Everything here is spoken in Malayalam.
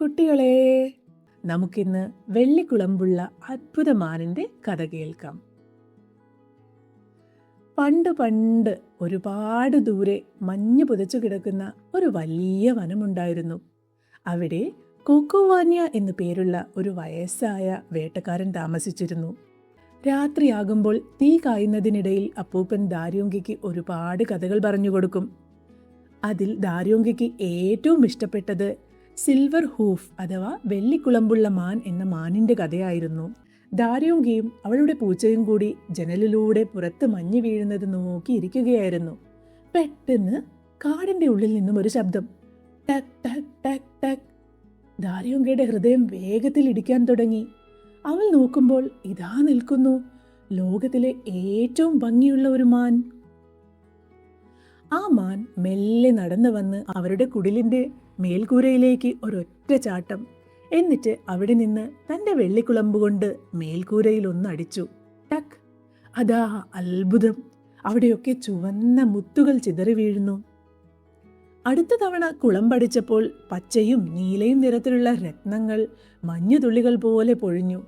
കുട്ടികളെ, നമുക്കിന്ന് വെള്ളിക്കുളമ്പുള്ള അത്ഭുതമാനിന്റെ കഥ കേൾക്കാം. പണ്ട് പണ്ട് ഒരുപാട് ദൂരെ മഞ്ഞ് പുതച്ചു കിടക്കുന്ന ഒരു വലിയ വനമുണ്ടായിരുന്നു. അവിടെ കൊക്കോവാന്യ എന്നു പേരുള്ള ഒരു വയസ്സായ വേട്ടക്കാരൻ താമസിച്ചിരുന്നു. രാത്രിയാകുമ്പോൾ തീ കായുന്നതിനിടയിൽ അപ്പൂപ്പൻ ദാര്യോങ്കിക്ക് ഒരുപാട് കഥകൾ പറഞ്ഞു കൊടുക്കും. അതിൽ ദാര്യോങ്കിക്ക് ഏറ്റവും ഇഷ്ടപ്പെട്ടത് സിൽവർ ഹൂഫ് അഥവാ വെള്ളിക്കുളമ്പുള്ള മാൻ എന്ന മാനിന്റെ കഥയായിരുന്നു. ദാര്യോങ്കിയും അവളുടെ പൂച്ചയും കൂടി ജനലിലൂടെ പുറത്ത് മഞ്ഞ് വീഴുന്നത് നോക്കിയിരിക്കുകയായിരുന്നു. പെട്ടെന്ന് കാടിന്റെ ഉള്ളിൽ നിന്നും ഒരു ശബ്ദം, ടക് ടക് ടക് ടക്. ദാര്യോങ്കിയുടെ ഹൃദയം വേഗത്തിൽ ഇടിക്കാൻ തുടങ്ങി. അവൾ നോക്കുമ്പോൾ ഇതാ നിൽക്കുന്നു ലോകത്തിലെ ഏറ്റവും ഭംഗിയുള്ള ഒരു മാൻ. ആ മാൻ മെല്ലെ നടന്നു വന്ന് അവരുടെ കുടിലിന്റെ മേൽക്കൂരയിലേക്ക് ഒരൊറ്റ ചാട്ടം. എന്നിട്ട് അവിടെ നിന്ന് തന്റെ വെള്ളിക്കുളമ്പ് കൊണ്ട് മേൽക്കൂരയിൽ ഒന്നടിച്ചു. ടക്! അതാ അത്ഭുതം! അവിടെയൊക്കെ ചുവന്ന മുത്തുകൾ ചിതറി വീഴുന്നു. അടുത്ത തവണ കുളമ്പടിച്ചപ്പോൾ പച്ചയും നീലയും നിറത്തിലുള്ള രത്നങ്ങൾ മഞ്ഞുതുള്ളികൾ പോലെ പൊഴിഞ്ഞു.